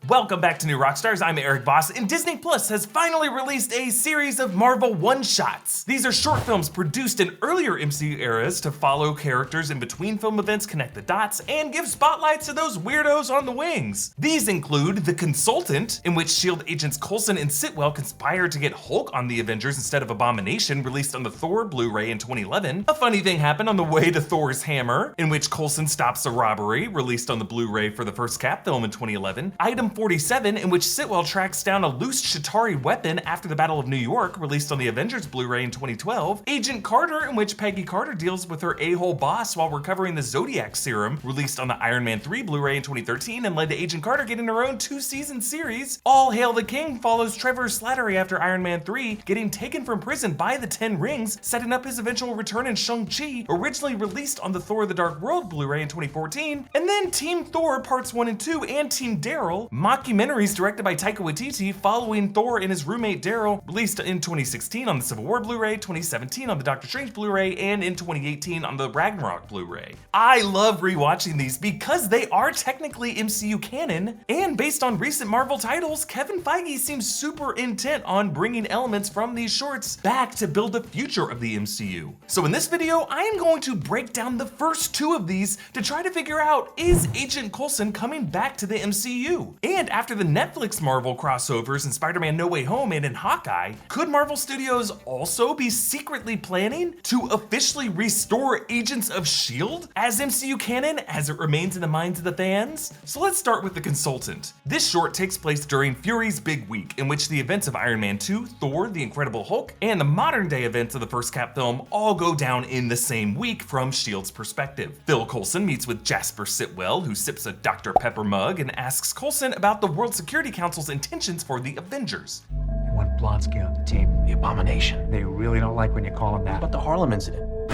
Welcome back to New Rockstars. I'm Erik Voss, and Disney Plus has finally released a series of Marvel one-shots. These are short films produced in earlier MCU eras to follow characters in between film events, connect the dots, and give spotlights to those weirdos on the wings. These include The Consultant, in which S.H.I.E.L.D. agents Coulson and Sitwell conspire to get Hulk on the Avengers instead of Abomination, released on the Thor Blu-ray in 2011. A funny thing happened on the way to Thor's hammer, in which Coulson stops a robbery, released on the Blu-ray for the first Cap film in 2011. Item 47, in which Sitwell tracks down a loose Chitauri weapon after the Battle of New York, released on the Avengers Blu-ray in 2012. Agent Carter, in which Peggy Carter deals with her a-hole boss while recovering the Zodiac Serum, released on the Iron Man 3 Blu-ray in 2013 and led to Agent Carter getting her own 2-season series. All Hail the King follows Trevor Slattery after Iron Man 3, getting taken from prison by the Ten Rings, setting up his eventual return in Shang-Chi, originally released on the Thor The Dark World Blu-ray in 2014. And then Team Thor Parts 1 and 2 and Team Daryl, mockumentaries directed by Taika Waititi following Thor and his roommate Daryl, released in 2016 on the Civil War Blu-ray, 2017 on the Doctor Strange Blu-ray, and in 2018 on the Ragnarok Blu-ray. I love rewatching these because they are technically MCU canon, and based on recent Marvel titles, Kevin Feige seems super intent on bringing elements from these shorts back to build the future of the MCU. So in this video, I am going to break down the first two of these to try to figure out, is Agent Coulson coming back to the MCU? And after the Netflix Marvel crossovers in Spider-Man No Way Home and in Hawkeye, could Marvel Studios also be secretly planning to officially restore Agents of S.H.I.E.L.D. as MCU canon as it remains in the minds of the fans? So let's start with The Consultant. This short takes place during Fury's Big Week, in which the events of Iron Man 2, Thor, The Incredible Hulk, and the modern day events of the first Cap film all go down in the same week from S.H.I.E.L.D.'s perspective. Phil Coulson meets with Jasper Sitwell, who sips a Dr. Pepper mug and asks Coulson about the World Security Council's intentions for the Avengers. They want Blonsky on the team. The Abomination. They really don't like when you call him that. What about the Harlem incident?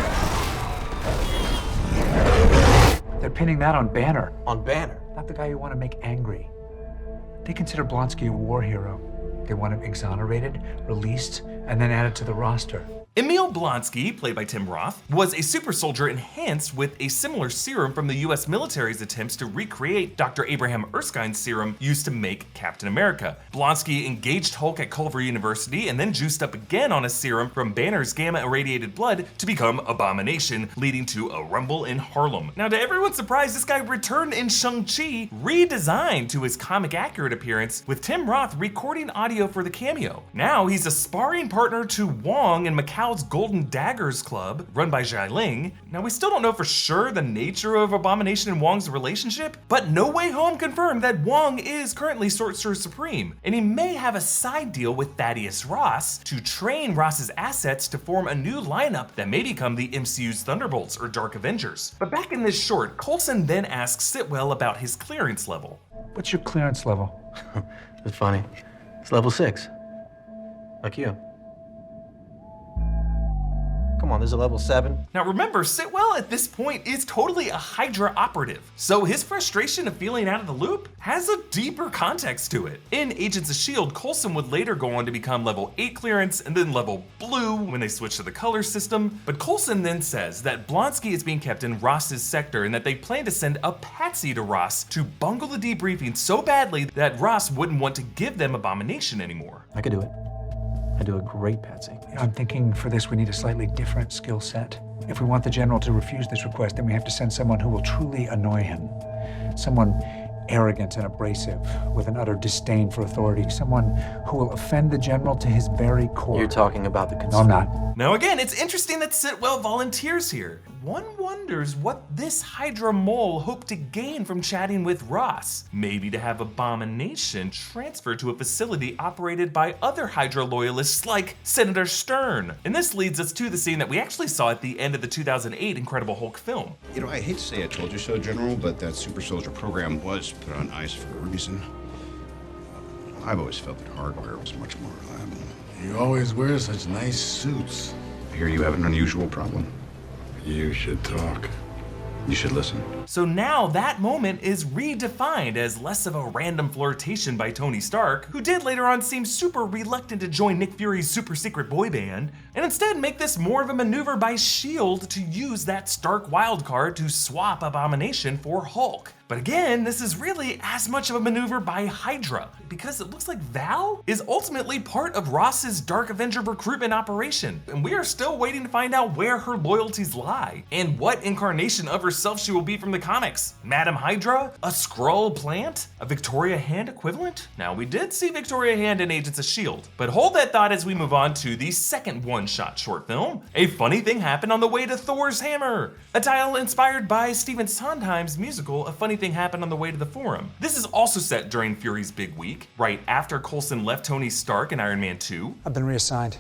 They're pinning that on Banner. On Banner? Not the guy you want to make angry. They consider Blonsky a war hero. They want him exonerated, released, and then added to the roster. Emil Blonsky, played by Tim Roth, was a super soldier enhanced with a similar serum from the US military's attempts to recreate Dr. Abraham Erskine's serum used to make Captain America. Blonsky engaged Hulk at Culver University and then juiced up again on a serum from Banner's gamma-irradiated blood to become Abomination, leading to a rumble in Harlem. Now, to everyone's surprise, this guy returned in Shang-Chi, redesigned to his comic-accurate appearance, with Tim Roth recording audio for the cameo. Now he's a sparring partner to Wang and Macau's Golden Daggers Club, run by Xialing. Now, we still don't know for sure the nature of Abomination and Wang's relationship, but No Way Home confirmed that Wang is currently Sorcerer Supreme, and he may have a side deal with Thaddeus Ross to train Ross's assets to form a new lineup that may become the MCU's Thunderbolts or Dark Avengers. But back in this short, Coulson then asks Sitwell about his clearance level. What's your clearance level? It's funny. It's level 6. Like you. Come on, there's a level 7. Now remember, Sitwell at this point is totally a Hydra operative, so his frustration of feeling out of the loop has a deeper context to it. In Agents of S.H.I.E.L.D., Coulson would later go on to become level 8 clearance and then level blue when they switched to the color system, but Coulson then says that Blonsky is being kept in Ross's sector and that they plan to send a patsy to Ross to bungle the debriefing so badly that Ross wouldn't want to give them Abomination anymore. I could do it. I do a great patsy. I'm thinking for this we need a slightly different skill set. If we want the general to refuse this request, then we have to send someone who will truly annoy him. Someone arrogant and abrasive, with an utter disdain for authority. Someone who will offend the general to his very core. You're talking about the No, I'm not. Now again, it's interesting that Sitwell volunteers here. One wonders what this Hydra mole hoped to gain from chatting with Ross. Maybe to have Abomination transferred to a facility operated by other Hydra loyalists like Senator Stern. And this leads us to the scene that we actually saw at the end of the 2008 Incredible Hulk film. You know, I hate to say I told you so, General, but that super soldier program was put on ice for a reason. I've always felt that hardware was much more reliable. You always wear such nice suits. I hear you have an unusual problem. You should talk. You should listen. So now that moment is redefined as less of a random flirtation by Tony Stark, who did later on seem super reluctant to join Nick Fury's super secret boy band, and instead make this more of a maneuver by S.H.I.E.L.D. to use that Stark wildcard to swap Abomination for Hulk. But again, this is really as much of a maneuver by Hydra, because it looks like Val is ultimately part of Ross's Dark Avenger recruitment operation, and we are still waiting to find out where her loyalties lie, and what incarnation of herself she will be from the comics. Madam Hydra? A Skrull plant? A Victoria Hand equivalent? Now, we did see Victoria Hand in Agents of S.H.I.E.L.D., but hold that thought as we move on to the second one-shot short film. A funny thing happened on the way to Thor's Hammer, a title inspired by Stephen Sondheim's musical A Funny Thing Happened on the Way to the Forum. This is also set during Fury's big week, right after Coulson left Tony Stark in Iron Man 2. I've been reassigned.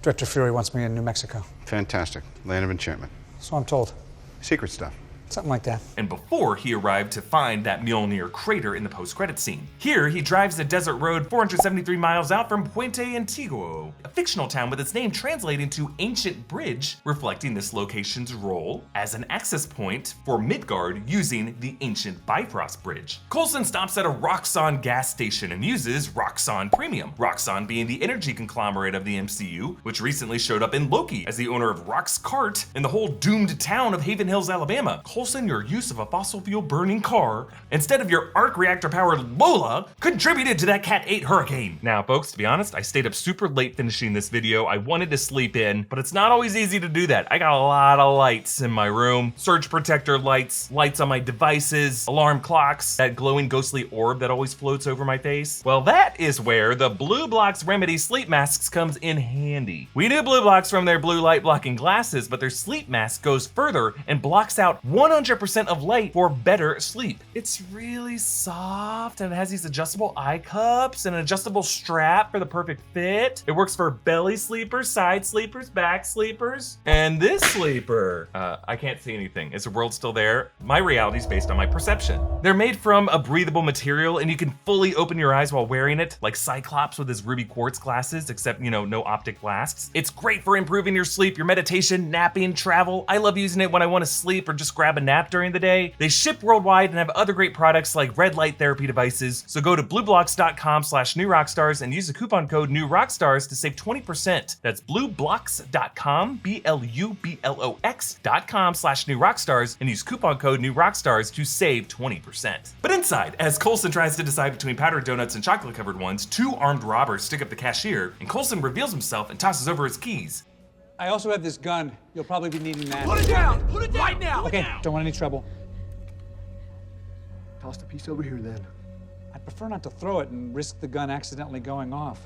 Director Fury wants me in New Mexico. Fantastic. Land of enchantment. So I'm told. Secret stuff. Something like that. And before he arrived to find that Mjolnir crater in the post-credit scene. Here, he drives the desert road 473 miles out from Puente Antiguo, a fictional town with its name translating to Ancient Bridge, reflecting this location's role as an access point for Midgard using the ancient Bifrost Bridge. Coulson stops at a Roxxon gas station and uses Roxxon Premium, Roxxon being the energy conglomerate of the MCU, which recently showed up in Loki as the owner of Roxcart in the whole doomed town of Haven Hills, Alabama. Coulson, your use of a fossil fuel burning car instead of your arc reactor powered Lola contributed to that Cat 8 hurricane. Now folks, to be honest, I stayed up super late finishing this video. I wanted to sleep in, but it's not always easy to do that. I got a lot of lights in my room, surge protector lights, lights on my devices, alarm clocks, that glowing ghostly orb that always floats over my face. Well, that is where the Blue Blox Remedy sleep masks comes in handy. We knew Blue Blox from their blue light blocking glasses, but their sleep mask goes further and blocks out 100% of light for better sleep. It's really soft and it has these adjustable eye cups and an adjustable strap for the perfect fit. It works for belly sleepers, side sleepers, back sleepers, and this sleeper. I can't see anything. Is the world still there? My reality is based on my perception. They're made from a breathable material and you can fully open your eyes while wearing it, like Cyclops with his ruby quartz glasses, except, no optic blasts. It's great for improving your sleep, your meditation, napping, travel. I love using it when I want to sleep or just grab a nap during the day. They ship worldwide and have other great products like red light therapy devices. So go to blueblox.com/newrockstars and use the coupon code newrockstars to save 20%. That's blueblox.com, BLUBLOX.com/newrockstars and use coupon code newrockstars to save 20%. But inside, as Coulson tries to decide between powdered donuts and chocolate covered ones, two armed robbers stick up the cashier and Coulson reveals himself and tosses over his keys. I also have this gun. You'll probably be needing that. Put it down! Put it down! Right now! Okay, don't want any trouble. Toss the piece over here then. I'd prefer not to throw it and risk the gun accidentally going off.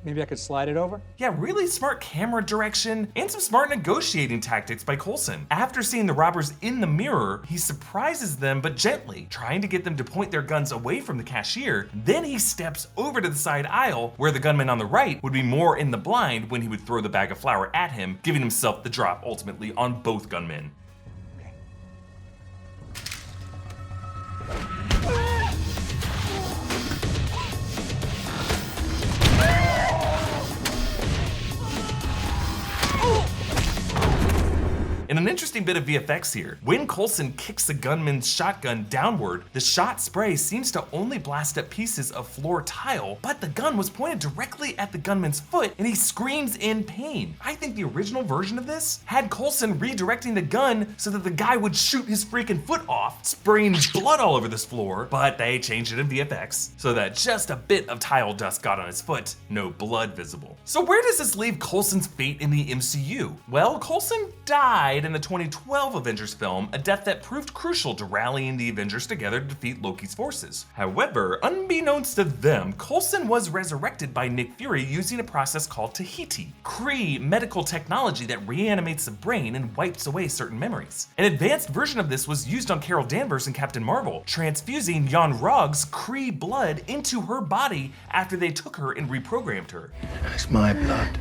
Maybe I could slide it over? Yeah, really smart camera direction and some smart negotiating tactics by Coulson. After seeing the robbers in the mirror, he surprises them but gently, trying to get them to point their guns away from the cashier. Then he steps over to the side aisle where the gunman on the right would be more in the blind when he would throw the bag of flour at him, giving himself the drop ultimately on both gunmen. And an interesting bit of VFX here. When Coulson kicks the gunman's shotgun downward, the shot spray seems to only blast up pieces of floor tile, but the gun was pointed directly at the gunman's foot and he screams in pain. I think the original version of this had Coulson redirecting the gun so that the guy would shoot his freaking foot off, spraying blood all over this floor, but they changed it in VFX so that just a bit of tile dust got on his foot, no blood visible. So where does this leave Coulson's fate in the MCU? Well, Coulson died in the 2012 Avengers film, a death that proved crucial to rallying the Avengers together to defeat Loki's forces. However, unbeknownst to them, Coulson was resurrected by Nick Fury using a process called Tahiti, Kree medical technology that reanimates the brain and wipes away certain memories. An advanced version of this was used on Carol Danvers and Captain Marvel, transfusing Jan Rog's Kree blood into her body after they took her and reprogrammed her. It's my blood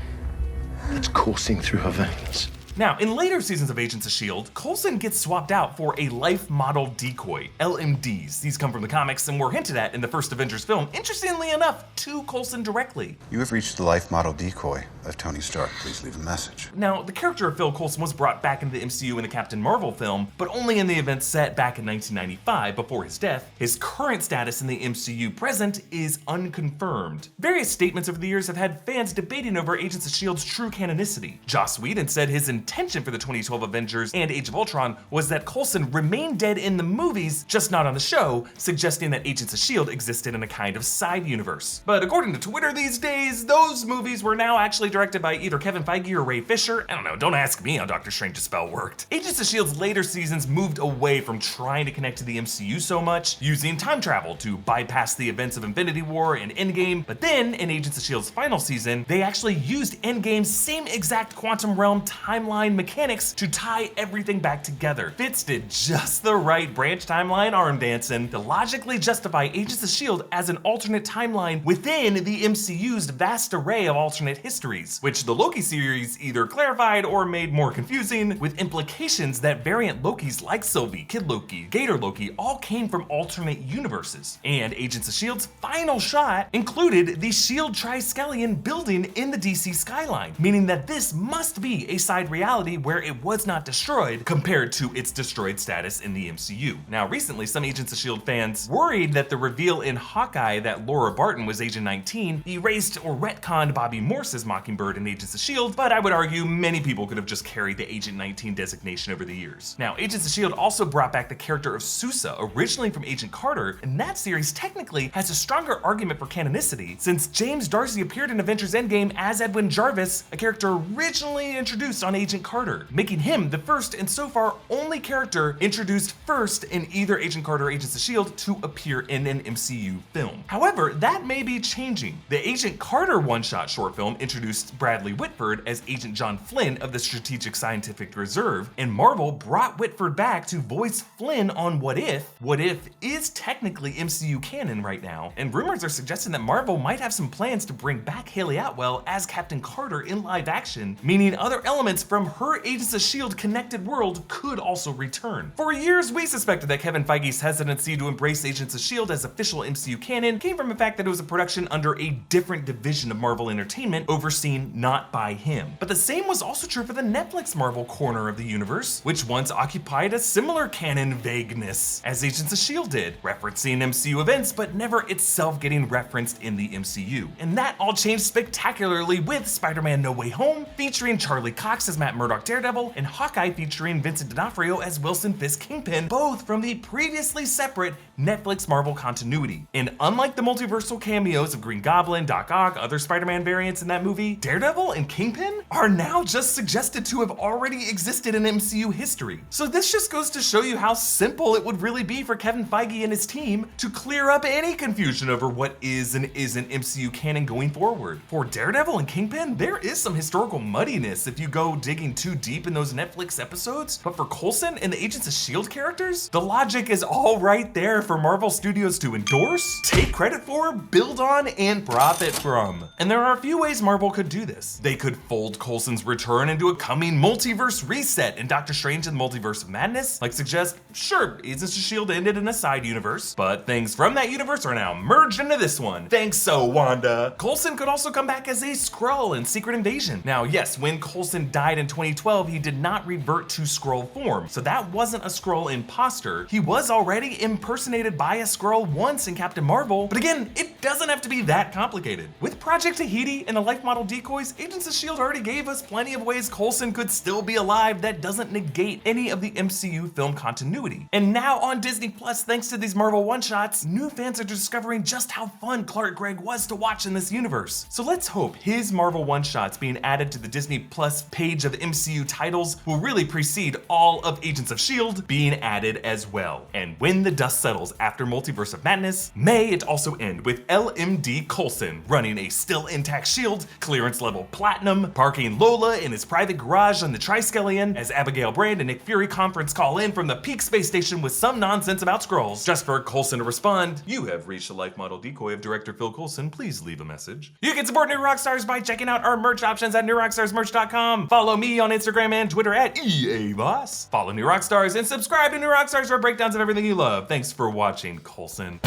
that's coursing through her veins. Now, in later seasons of Agents of S.H.I.E.L.D., Coulson gets swapped out for a life model decoy, LMDs. These come from the comics and were hinted at in the first Avengers film, interestingly enough, to Coulson directly. You have reached the life model decoy of Tony Stark. Please leave a message. Now, the character of Phil Coulson was brought back into the MCU in the Captain Marvel film, but only in the event set back in 1995 before his death. His current status in the MCU present is unconfirmed. Various statements over the years have had fans debating over Agents of S.H.I.E.L.D.'s true canonicity. Joss Whedon said his intention for the 2012 Avengers and Age of Ultron was that Coulson remained dead in the movies, just not on the show, suggesting that Agents of S.H.I.E.L.D. existed in a kind of side universe. But according to Twitter these days, those movies were now actually directed by either Kevin Feige or Ray Fisher. I don't know, don't ask me how Doctor Strange's spell worked. Agents of S.H.I.E.L.D.'s later seasons moved away from trying to connect to the MCU so much, using time travel to bypass the events of Infinity War and Endgame, but then in Agents of S.H.I.E.L.D.'s final season, they actually used Endgame's same exact quantum realm timeline mechanics to tie everything back together. Fitz did just the right branch timeline arm dancing to logically justify Agents of S.H.I.E.L.D. as an alternate timeline within the MCU's vast array of alternate histories, which the Loki series either clarified or made more confusing, with implications that variant Lokis like Sylvie, Kid Loki, Gator Loki all came from alternate universes. And Agents of S.H.I.E.L.D.'s final shot included the S.H.I.E.L.D. Triskelion building in the DC skyline, meaning that this must be a side reality where it was not destroyed compared to its destroyed status in the MCU. Now recently, some Agents of S.H.I.E.L.D. fans worried that the reveal in Hawkeye that Laura Barton was Agent 19 erased or retconned Bobby Morse's Mockingbird in Agents of S.H.I.E.L.D., but I would argue many people could have just carried the Agent 19 designation over the years. Now, Agents of S.H.I.E.L.D. also brought back the character of Sousa, originally from Agent Carter, and that series technically has a stronger argument for canonicity, since James Darcy appeared in Avengers Endgame as Edwin Jarvis, a character originally introduced on Agent Carter, making him the first and so far only character introduced first in either Agent Carter or Agents of S.H.I.E.L.D. to appear in an MCU film. However, that may be changing. The Agent Carter one-shot short film introduced Bradley Whitford as Agent John Flynn of the Strategic Scientific Reserve, and Marvel brought Whitford back to voice Flynn on What If. What If is technically MCU canon right now, and rumors are suggesting that Marvel might have some plans to bring back Haley Atwell as Captain Carter in live action, meaning other elements from her Agents of S.H.I.E.L.D. connected world could also return. For years, we suspected that Kevin Feige's hesitancy to embrace Agents of S.H.I.E.L.D. as official MCU canon came from the fact that it was a production under a different division of Marvel Entertainment, overseen not by him. But the same was also true for the Netflix Marvel corner of the universe, which once occupied a similar canon vagueness as Agents of S.H.I.E.L.D. did, referencing MCU events but never itself getting referenced in the MCU. And that all changed spectacularly with Spider-Man No Way Home, featuring Charlie Cox as Matt Murdock Daredevil, and Hawkeye featuring Vincent D'Onofrio as Wilson Fisk Kingpin, both from the previously separate Netflix Marvel continuity. And unlike the multiversal cameos of Green Goblin, Doc Ock, other Spider-Man variants in that movie, Daredevil and Kingpin are now just suggested to have already existed in MCU history. So this just goes to show you how simple it would really be for Kevin Feige and his team to clear up any confusion over what is and isn't MCU canon going forward. For Daredevil and Kingpin, there is some historical muddiness if you go digging too deep in those Netflix episodes, but for Coulson and the Agents of S.H.I.E.L.D. characters, the logic is all right there for Marvel Studios to endorse, take credit for, build on, and profit from. And there are a few ways Marvel could do this. They could fold Coulson's return into a coming multiverse reset in Doctor Strange and the Multiverse of Madness, like suggest, sure, Agents of S.H.I.E.L.D. ended in a side universe, but things from that universe are now merged into this one. Thanks so, Wanda. Coulson could also come back as a Skrull in Secret Invasion. Now, yes, when Coulson died in 2012, he did not revert to Skrull form, so that wasn't a Skrull imposter. He was already impersonated by a Skrull once in Captain Marvel, but again, it doesn't have to be that complicated. With Project Tahiti and the life model decoys, Agents of S.H.I.E.L.D. already gave us plenty of ways Coulson could still be alive that doesn't negate any of the MCU film continuity. And now on Disney Plus, thanks to these Marvel one-shots, new fans are discovering just how fun Clark Gregg was to watch in this universe. So let's hope his Marvel one-shots being added to the Disney Plus page of MCU titles will really precede all of Agents of S.H.I.E.L.D. being added as well. And when the dust settles after Multiverse of Madness, may it also end with LMD Coulson running a still intact S.H.I.E.L.D. clearance level platinum, parking Lola in his private garage on the Triskelion as Abigail Brand and Nick Fury conference call in from the Peak Space Station with some nonsense about Skrulls, just for Coulson to respond, "You have reached the life model decoy of director Phil Coulson, please leave a message." You can support New Rockstars by checking out our merch options at newrockstarsmerch.com. Follow me on Instagram and Twitter at EA Voss. Follow New Rockstars and subscribe to New Rockstars for breakdowns of everything you love. Thanks for watching, Coulson.